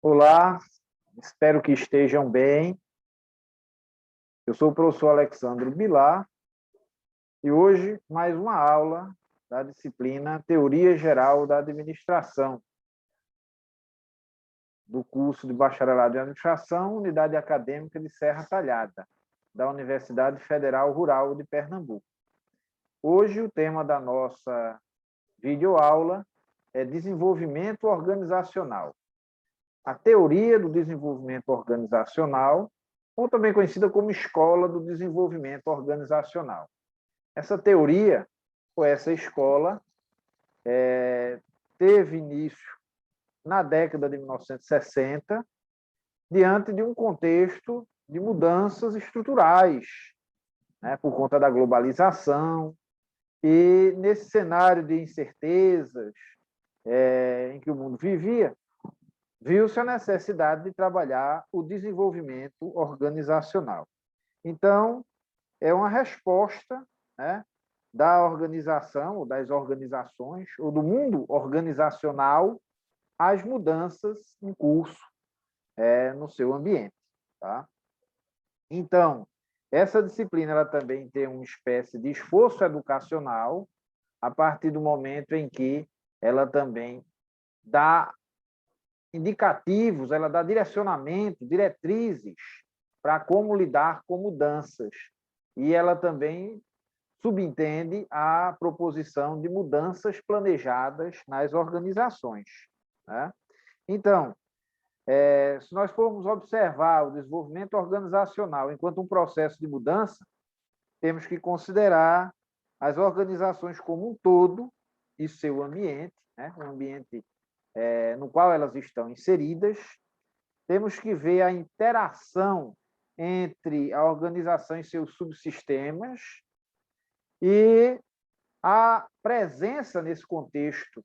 Olá, espero que estejam bem. Eu sou o professor Alexandro Bilar e hoje mais uma aula da disciplina Teoria Geral da Administração, do curso de Bacharelado em Administração, Unidade Acadêmica de Serra Talhada, da Universidade Federal Rural de Pernambuco. Hoje o tema da nossa videoaula é desenvolvimento organizacional. A teoria do desenvolvimento organizacional, ou também conhecida como escola do desenvolvimento organizacional. Essa teoria, ou essa escola, teve início na década de 1960, diante de um contexto de mudanças estruturais, né, por conta da globalização, e nesse cenário de incertezas em que o mundo vivia, viu-se a necessidade de trabalhar o desenvolvimento organizacional. Então, é uma resposta, né, da organização, ou das organizações, ou do mundo organizacional às mudanças em curso no seu ambiente. Tá? Então, essa disciplina ela também tem uma espécie de esforço educacional, a partir do momento em que ela também dá indicativos, ela dá direcionamento, diretrizes para como lidar com mudanças. E ela também subentende a proposição de mudanças planejadas nas organizações. Né? Então, se nós formos observar o desenvolvimento organizacional enquanto um processo de mudança, temos que considerar as organizações como um todo e seu ambiente, né? Um ambiente no qual elas estão inseridas. Temos que ver a interação entre a organização e seus subsistemas e a presença nesse contexto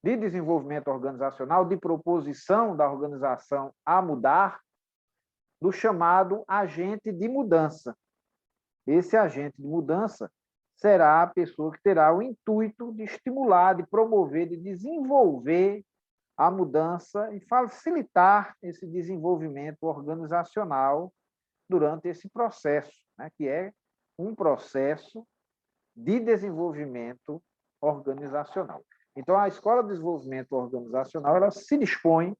de desenvolvimento organizacional, de proposição da organização a mudar, do chamado agente de mudança. Esse agente de mudança será a pessoa que terá o intuito de estimular, de promover, de desenvolver a mudança e facilitar esse desenvolvimento organizacional durante esse processo, né, que é um processo de desenvolvimento organizacional. Então, a Escola de Desenvolvimento Organizacional ela se dispõe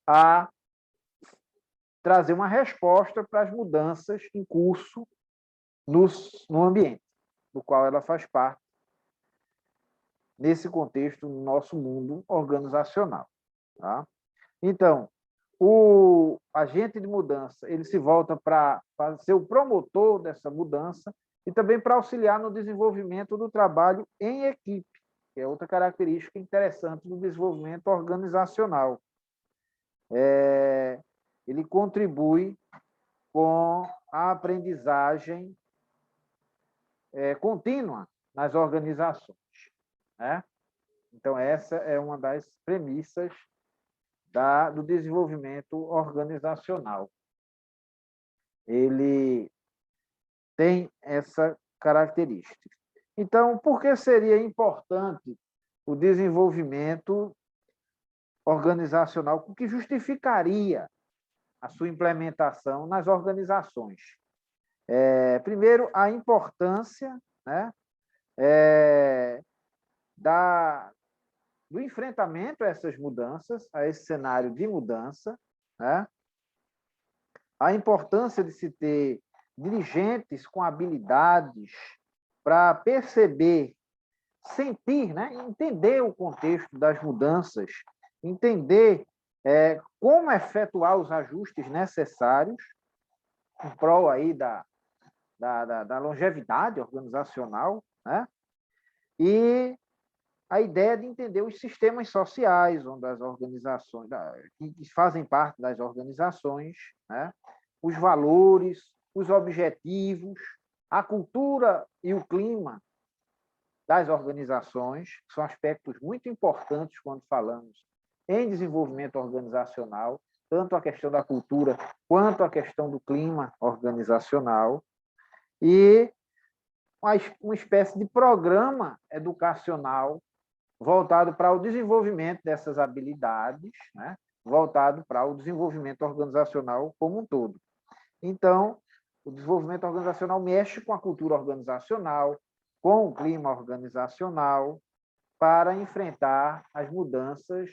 a trazer uma resposta para as mudanças em curso no ambiente, do qual ela faz parte, nesse contexto, no nosso mundo organizacional. Tá? Então, o agente de mudança ele se volta para ser o promotor dessa mudança e também para auxiliar no desenvolvimento do trabalho em equipe, que é outra característica interessante do desenvolvimento organizacional. Ele contribui com a aprendizagem contínua nas organizações. Né? Então, essa é uma das premissas do desenvolvimento organizacional. Ele tem essa característica. Então, por que seria importante o desenvolvimento organizacional? O que justificaria a sua implementação nas organizações? Primeiro, a importância, né, do enfrentamento a essas mudanças, a esse cenário de mudança, né? A importância de se ter dirigentes com habilidades para perceber, sentir, né? Entender o contexto das mudanças, entender como efetuar os ajustes necessários em prol aí da longevidade organizacional, né? E a ideia de entender os sistemas sociais, onde as organizações que fazem parte das organizações, né? Os valores, os objetivos, a cultura e o clima das organizações, que são aspectos muito importantes quando falamos em desenvolvimento organizacional, tanto a questão da cultura quanto a questão do clima organizacional, e uma espécie de programa educacional voltado para o desenvolvimento dessas habilidades, né? voltado para o desenvolvimento organizacional como um todo. Então, o desenvolvimento organizacional mexe com a cultura organizacional, com o clima organizacional, para enfrentar as mudanças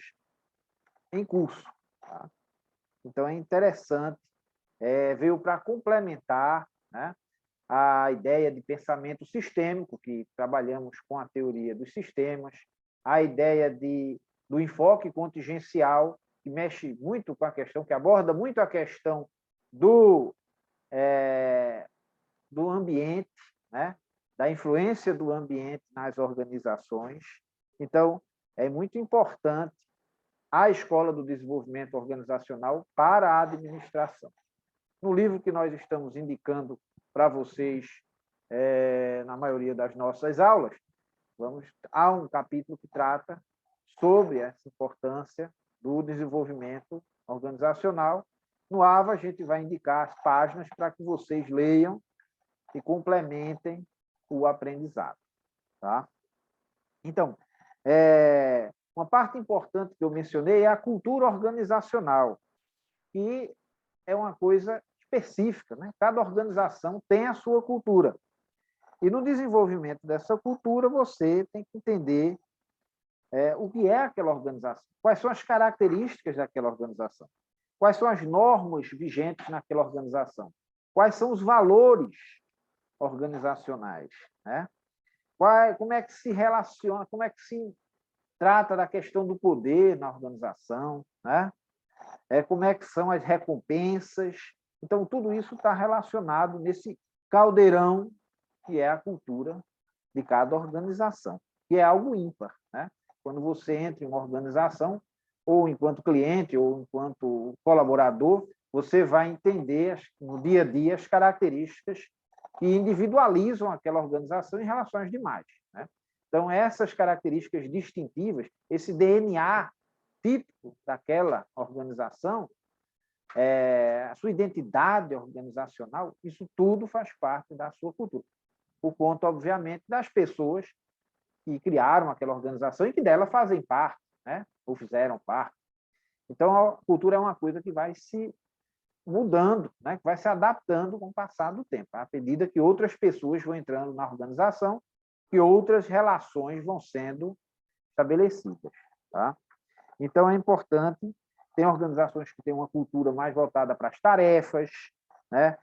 em curso. Tá? Então, é interessante, veio para complementar, né, a ideia de pensamento sistêmico, que trabalhamos com a teoria dos sistemas, a ideia do enfoque contingencial, que mexe muito com a questão, que aborda muito a questão do ambiente, né? Da influência do ambiente nas organizações. Então, é muito importante a Escola do Desenvolvimento Organizacional para a administração. No livro que nós estamos indicando para vocês, na maioria das nossas aulas, há um capítulo que trata sobre essa importância do desenvolvimento organizacional. No AVA, a gente vai indicar as páginas para que vocês leiam e complementem o aprendizado. Tá? Então, uma parte importante que eu mencionei é a cultura organizacional, que é uma coisa específica, né? Cada organização tem a sua cultura. E no desenvolvimento dessa cultura, você tem que entender o que é aquela organização, quais são as características daquela organização, quais são as normas vigentes naquela organização, quais são os valores organizacionais, né? Como é que se relaciona, como é que se trata da questão do poder na organização, né? Como é que são as recompensas. Então, tudo isso está relacionado nesse caldeirão que é a cultura de cada organização, que é algo ímpar, né? Quando você entra em uma organização, ou enquanto cliente, ou enquanto colaborador, você vai entender no dia a dia as características que individualizam aquela organização em relação às demais, né? Então, essas características distintivas, esse DNA típico daquela organização, a sua identidade organizacional, isso tudo faz parte da sua cultura. Por conta, obviamente, das pessoas que criaram aquela organização e que dela fazem parte, né? Ou fizeram parte. Então, a cultura é uma coisa que vai se mudando, né? Que vai se adaptando com o passar do tempo, à medida que outras pessoas vão entrando na organização, que outras relações vão sendo estabelecidas. Tá? Então, é importante, tem organizações que têm uma cultura mais voltada para as tarefas, né?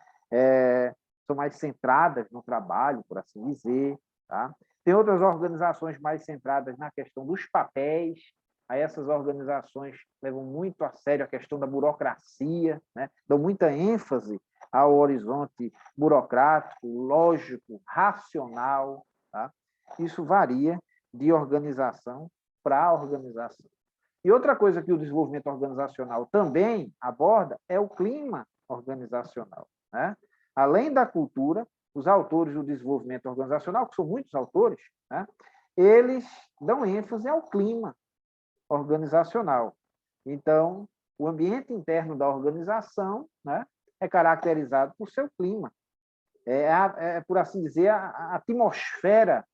São mais centradas no trabalho, por assim dizer. Tá? Tem outras organizações mais centradas na questão dos papéis. Aí essas organizações levam muito a sério a questão da burocracia, né? Dão muita ênfase ao horizonte burocrático, lógico, racional. Tá? Isso varia de organização para organização. E outra coisa que o desenvolvimento organizacional também aborda é o clima organizacional, né? Além da cultura, os autores do desenvolvimento organizacional, que são muitos autores, né? Eles dão ênfase ao clima organizacional. Então, o ambiente interno da organização, né, é caracterizado por seu clima. Por assim dizer, a atmosfera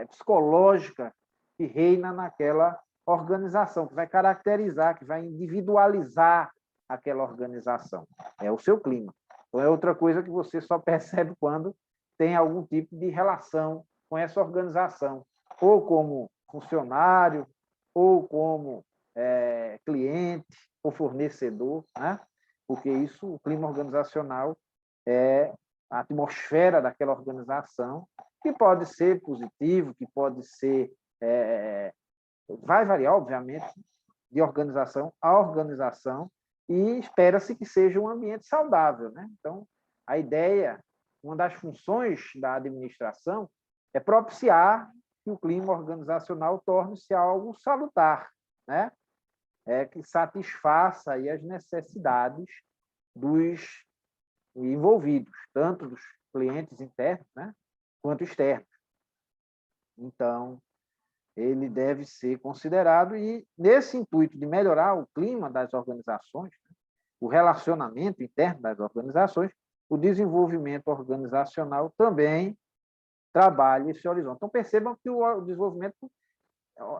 psicológica que reina naquela organização, que vai caracterizar, que vai individualizar aquela organização. É o seu clima. Então, é outra coisa que você só percebe quando tem algum tipo de relação com essa organização, ou como funcionário, ou como cliente, ou fornecedor, né? Porque isso, o clima organizacional é a atmosfera daquela organização, que pode ser positivo, que pode ser... vai variar, obviamente, de organização a organização, e espera-se que seja um ambiente saudável, né? Então, a ideia, uma das funções da administração é propiciar que o clima organizacional torne-se algo salutar, né? Que satisfaça aí as necessidades dos envolvidos, tanto dos clientes internos, né, quanto externos. Então, ele deve ser considerado e, nesse intuito de melhorar o clima das organizações, o relacionamento interno das organizações, o desenvolvimento organizacional também trabalha esse horizonte. Então, percebam que o desenvolvimento,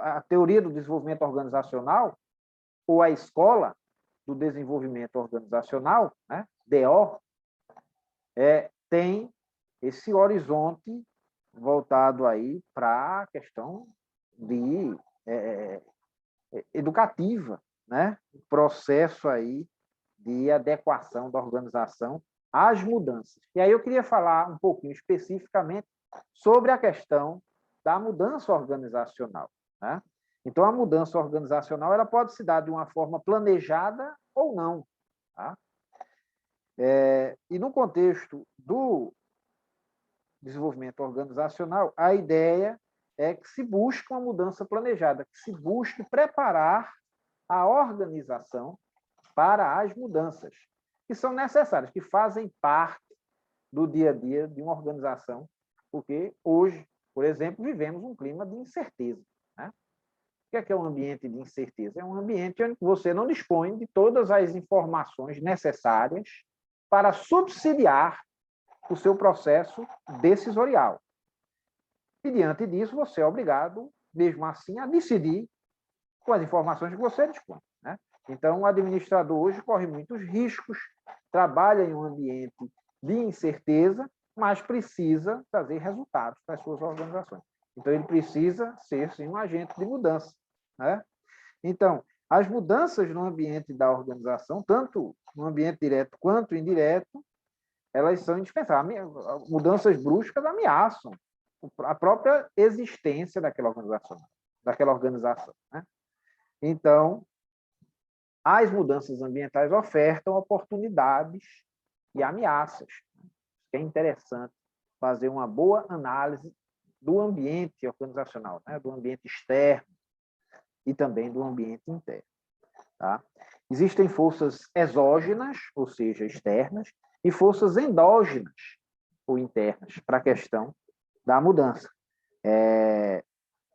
a teoria do desenvolvimento organizacional, ou a escola, do Desenvolvimento Organizacional, né, DO, tem esse horizonte voltado aí para a questão de educativa, né? O processo aí de adequação da organização às mudanças. E aí eu queria falar um pouquinho especificamente sobre a questão da mudança organizacional, né? Então, a mudança organizacional ela pode se dar de uma forma planejada ou não. Tá? E no contexto do desenvolvimento organizacional, a ideia é que se busque uma mudança planejada, que se busque preparar a organização para as mudanças que são necessárias, que fazem parte do dia a dia de uma organização, porque hoje, por exemplo, vivemos um clima de incerteza. Né? O que é um ambiente de incerteza? É um ambiente onde você não dispõe de todas as informações necessárias para subsidiar o seu processo decisorial. E, diante disso, você é obrigado, mesmo assim, a decidir com as informações que você dispõe. Né? Então, o administrador hoje corre muitos riscos, trabalha em um ambiente de incerteza, mas precisa trazer resultados para as suas organizações. Então, ele precisa ser, sim, um agente de mudança. Né? Então, as mudanças no ambiente da organização, tanto no ambiente direto quanto indireto, elas são indispensáveis. Mudanças bruscas ameaçam a própria existência daquela organização. Né? Então, as mudanças ambientais ofertam oportunidades e ameaças. É interessante fazer uma boa análise do ambiente organizacional, né? Do ambiente externo e também do ambiente interno. Tá? Existem forças exógenas, ou seja, externas, e forças endógenas, ou internas, para a questão da mudança.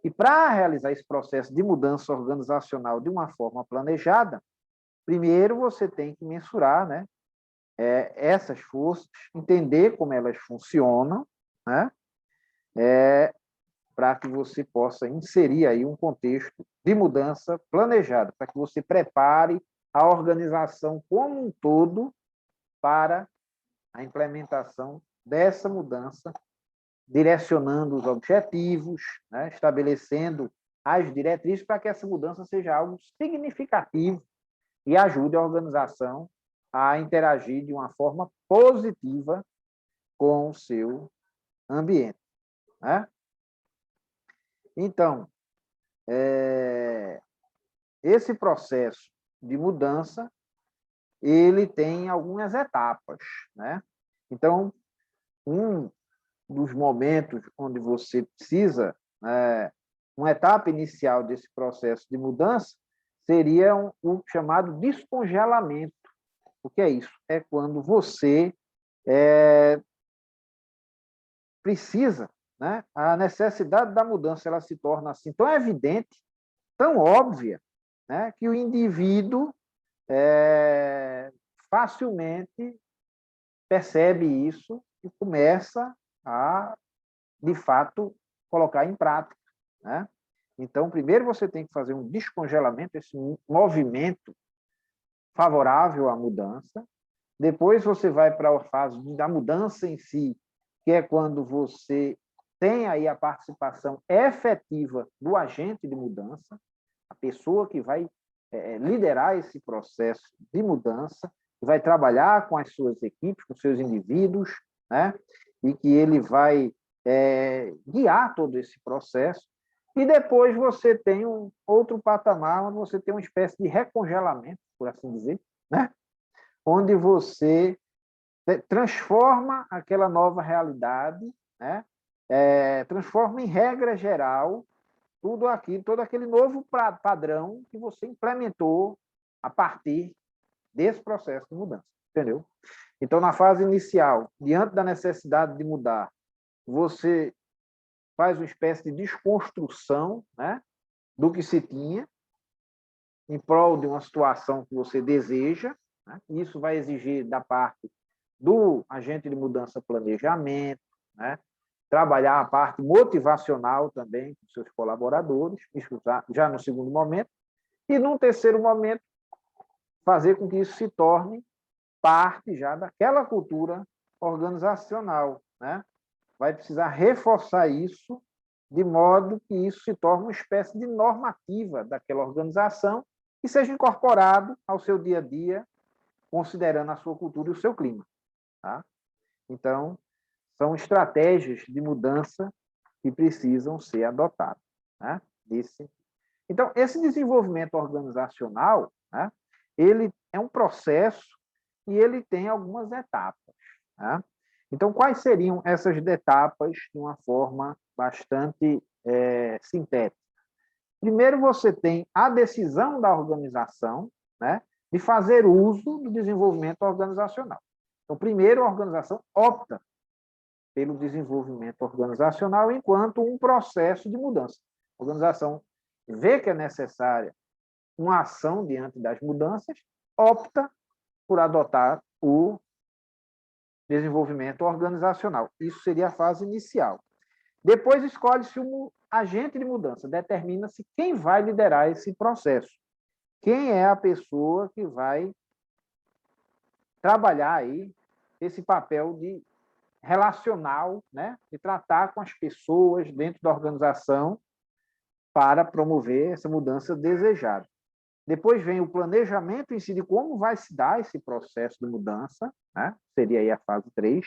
E para realizar esse processo de mudança organizacional de uma forma planejada, primeiro você tem que mensurar, né, essas forças, entender como elas funcionam, né, para que você possa inserir aí um contexto de mudança planejada, para que você prepare a organização como um todo para a implementação dessa mudança, direcionando os objetivos, né, estabelecendo as diretrizes para que essa mudança seja algo significativo e ajude a organização a interagir de uma forma positiva com o seu ambiente. Né? Então, esse processo de mudança, ele tem algumas etapas. Né? Então, um dos momentos onde você precisa, uma etapa inicial desse processo de mudança, seria o chamado descongelamento. O que é isso? É quando você precisa, né? A necessidade da mudança ela se torna assim tão evidente, tão óbvia, né? Que o indivíduo facilmente percebe isso e começa a, de fato, colocar em prática. Né? Então, primeiro você tem que fazer um descongelamento, esse movimento favorável à mudança. Depois você vai para a fase da mudança em si, que é quando você tem aí a participação efetiva do agente de mudança, a pessoa que vai liderar esse processo de mudança, que vai trabalhar com as suas equipes, com seus indivíduos, né? E que ele vai guiar todo esse processo. E depois você tem um outro patamar, onde você tem uma espécie de recongelamento, por assim dizer, né? Onde você transforma aquela nova realidade, né? Transforma em regra geral todo aquele novo padrão que você implementou a partir desse processo de mudança, entendeu? Então, na fase inicial, diante da necessidade de mudar, você faz uma espécie de desconstrução, né, do que se tinha, em prol de uma situação que você deseja. Né? Isso vai exigir da parte do agente de mudança planejamento, né? Trabalhar a parte motivacional também com seus colaboradores, isso já no segundo momento. E, num terceiro momento, fazer com que isso se torne parte já daquela cultura organizacional, né? Vai precisar reforçar isso de modo que isso se torne uma espécie de normativa daquela organização e seja incorporado ao seu dia a dia, considerando a sua cultura e o seu clima. Tá? Então, são estratégias de mudança que precisam ser adotadas. Né? Então, esse desenvolvimento organizacional, né, ele é um processo e ele tem algumas etapas. Né? Então, quais seriam essas etapas de uma forma bastante sintética? Primeiro, você tem a decisão da organização, né, de fazer uso do desenvolvimento organizacional. Então, primeiro, a organização opta pelo desenvolvimento organizacional enquanto um processo de mudança. A organização vê que é necessária uma ação diante das mudanças, opta por adotar o desenvolvimento organizacional. Isso seria a fase inicial. Depois escolhe-se um agente de mudança, determina-se quem vai liderar esse processo. Quem é a pessoa que vai trabalhar aí esse papel de relacional, né, de tratar com as pessoas dentro da organização para promover essa mudança desejada. Depois vem o planejamento em si de como vai se dar esse processo de mudança, né? Seria aí a fase 3.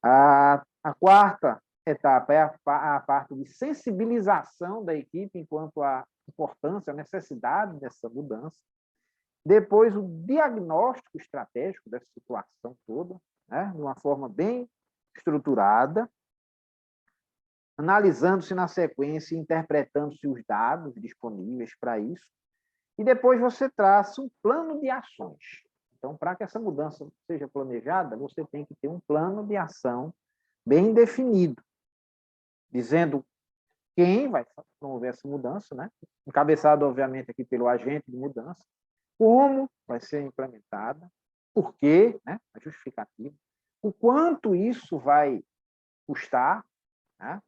A quarta etapa é a parte de sensibilização da equipe enquanto à importância, a necessidade dessa mudança. Depois, o diagnóstico estratégico dessa situação toda, né? De uma forma bem estruturada, analisando-se na sequência e interpretando-se os dados disponíveis para isso. E depois você traça um plano de ações. Então, para que essa mudança seja planejada, você tem que ter um plano de ação bem definido, dizendo quem vai promover essa mudança, né? Encabeçado, obviamente, aqui pelo agente de mudança, como vai ser implementada, por quê, né? A justificativa, o quanto isso vai custar, né?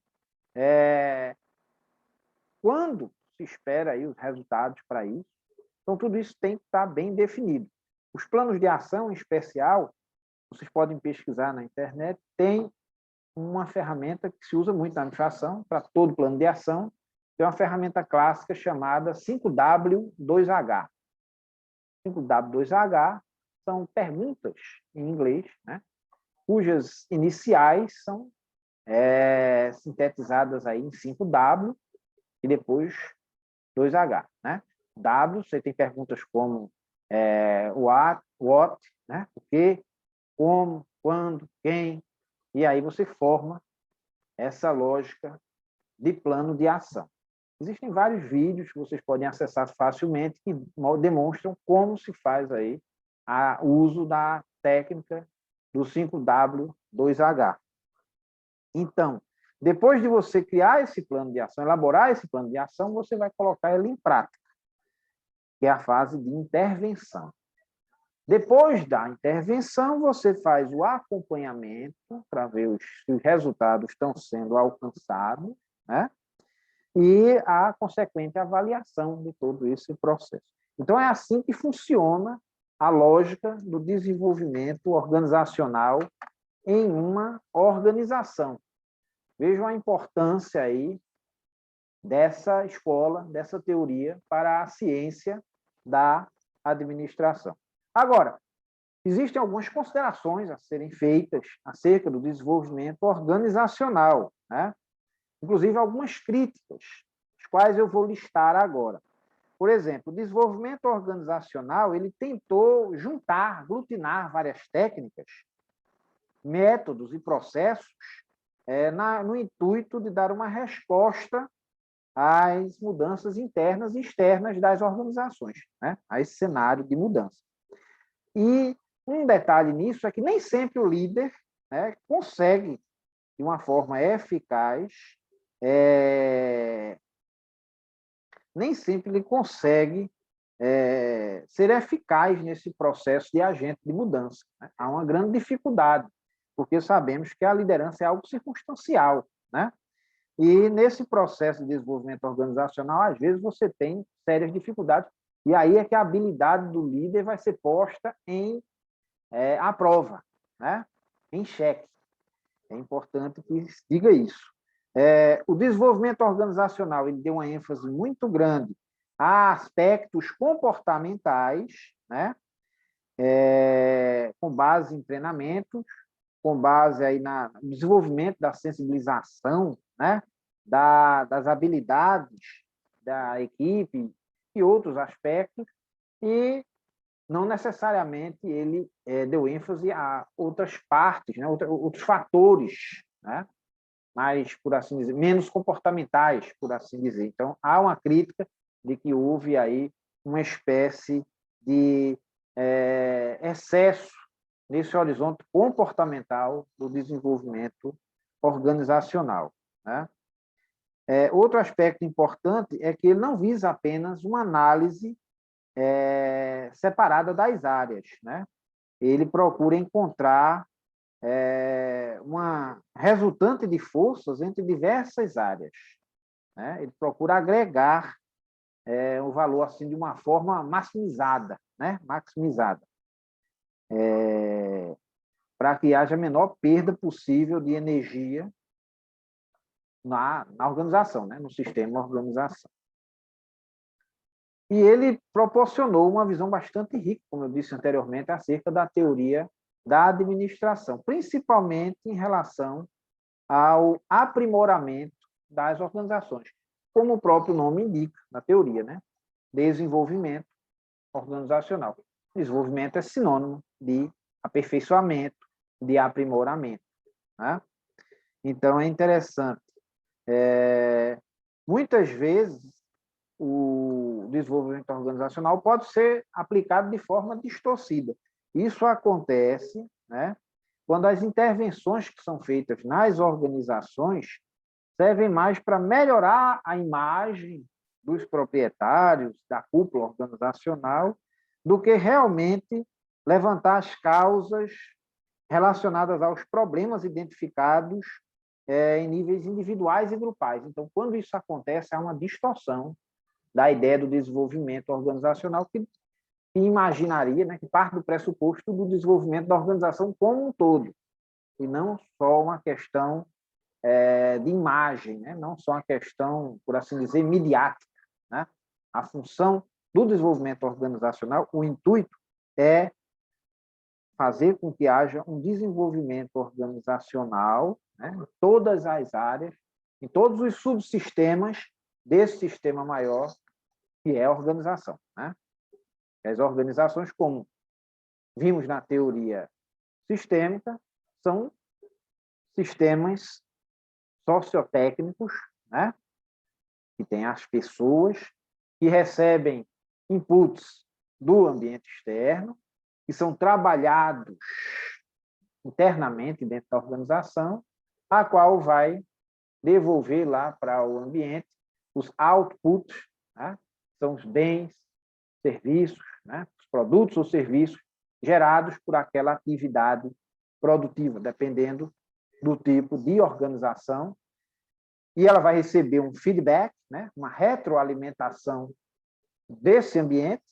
Quando se espera aí os resultados para isso. Então, tudo isso tem que estar bem definido. Os planos de ação, em especial, vocês podem pesquisar na internet, tem uma ferramenta que se usa muito na administração, para todo plano de ação, tem uma ferramenta clássica chamada 5W2H. 5W2H são perguntas em inglês, né, cujas iniciais são sintetizadas aí em 5W e depois 2H. Né? W, você tem perguntas como what, né? O que, como, quando, quem, e aí você forma essa lógica de plano de ação. Existem vários vídeos que vocês podem acessar facilmente que demonstram como se faz aí o uso da técnica do 5W2H. Então, depois de você criar esse plano de ação, elaborar esse plano de ação, você vai colocar ele em prática, que é a fase de intervenção. Depois da intervenção, você faz o acompanhamento para ver se os resultados estão sendo alcançados, né? E a consequente avaliação de todo esse processo. Então, é assim que funciona a lógica do desenvolvimento organizacional em uma organização. Vejam a importância aí dessa escola, dessa teoria para a ciência da administração. Agora, existem algumas considerações a serem feitas acerca do desenvolvimento organizacional, né? Inclusive algumas críticas, as quais eu vou listar agora. Por exemplo, o desenvolvimento organizacional ele tentou juntar, aglutinar várias técnicas, métodos e processos no intuito de dar uma resposta às mudanças internas e externas das organizações, né? A esse cenário de mudança. E um detalhe nisso é que nem sempre o líder, né, consegue, de uma forma eficaz, nem sempre ele consegue ser eficaz nesse processo de agente de mudança. Né? Há uma grande dificuldade, porque sabemos que a liderança é algo circunstancial, né? E nesse processo de desenvolvimento organizacional, às vezes você tem sérias dificuldades, E aí é que a habilidade do líder vai ser posta à prova, né? Em xeque. É importante que se diga isso. O desenvolvimento organizacional ele deu uma ênfase muito grande a aspectos comportamentais, né? Com base em treinamentos, com base aí no desenvolvimento da sensibilização, né? Das habilidades da equipe e outros aspectos, e não necessariamente ele deu ênfase a outras partes, né? Outros fatores, né? Mais, por assim dizer, menos comportamentais, por assim dizer. Então, há uma crítica de que houve aí uma espécie de excesso nesse horizonte comportamental do desenvolvimento organizacional, né? Outro aspecto importante é que ele não visa apenas uma análise separada das áreas, né? Ele procura encontrar uma resultante de forças entre diversas áreas, né? Ele procura agregar o valor assim de uma forma maximizada, né? Maximizada, para que haja a menor perda possível de energia na organização, né? No sistema organização. E ele proporcionou uma visão bastante rica, como eu disse anteriormente, acerca da teoria da administração, principalmente em relação ao aprimoramento das organizações, como o próprio nome indica na teoria, né? Desenvolvimento organizacional. Desenvolvimento é sinônimo de aperfeiçoamento, de aprimoramento, né? Então, é interessante. Muitas vezes, o desenvolvimento organizacional pode ser aplicado de forma distorcida. Isso acontece, né, quando as intervenções que são feitas nas organizações servem mais para melhorar a imagem dos proprietários, da cúpula organizacional, do que realmente levantar as causas relacionadas aos problemas identificados em níveis individuais e grupais. Então, quando isso acontece, há uma distorção da ideia do desenvolvimento organizacional que imaginaria, né, que parte do pressuposto do desenvolvimento da organização como um todo, e não só uma questão de imagem, né? Não só uma questão, por assim dizer, midiática, né? A função do desenvolvimento organizacional, o intuito é fazer com que haja um desenvolvimento organizacional, né, em todas as áreas, em todos os subsistemas desse sistema maior, que é a organização, né? As organizações, como vimos na teoria sistêmica, são sistemas sociotécnicos, né? Que tem as pessoas que recebem inputs do ambiente externo, que são trabalhados internamente dentro da organização, a qual vai devolver lá para o ambiente os outputs, né? São os bens, serviços, né? Os produtos ou serviços gerados por aquela atividade produtiva, dependendo do tipo de organização, e ela vai receber um feedback, né? Uma retroalimentação desse ambiente,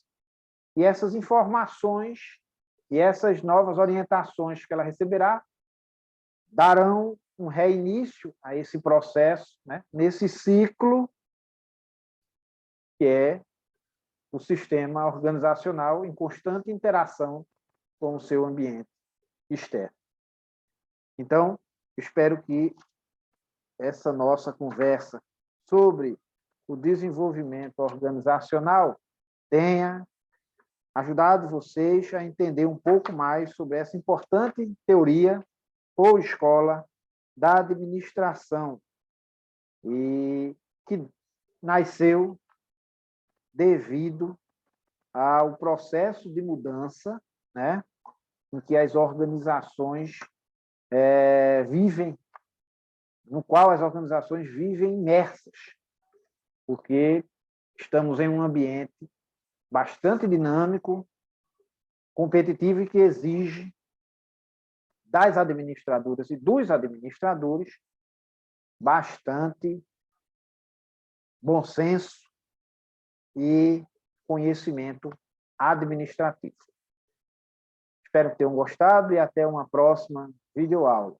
e essas informações e essas novas orientações que ela receberá darão um reinício a esse processo, né? Nesse ciclo que é o sistema organizacional em constante interação com o seu ambiente externo. Então, espero que essa nossa conversa sobre o desenvolvimento organizacional tenha ajudado vocês a entender um pouco mais sobre essa importante teoria ou escola da administração, e que nasceu devido ao processo de mudança, né, em que as organizações vivem, no qual as organizações vivem imersas, porque estamos em um ambiente bastante dinâmico, competitivo e que exige das administradoras e dos administradores bastante bom senso e conhecimento administrativo. Espero que tenham gostado e até uma próxima videoaula.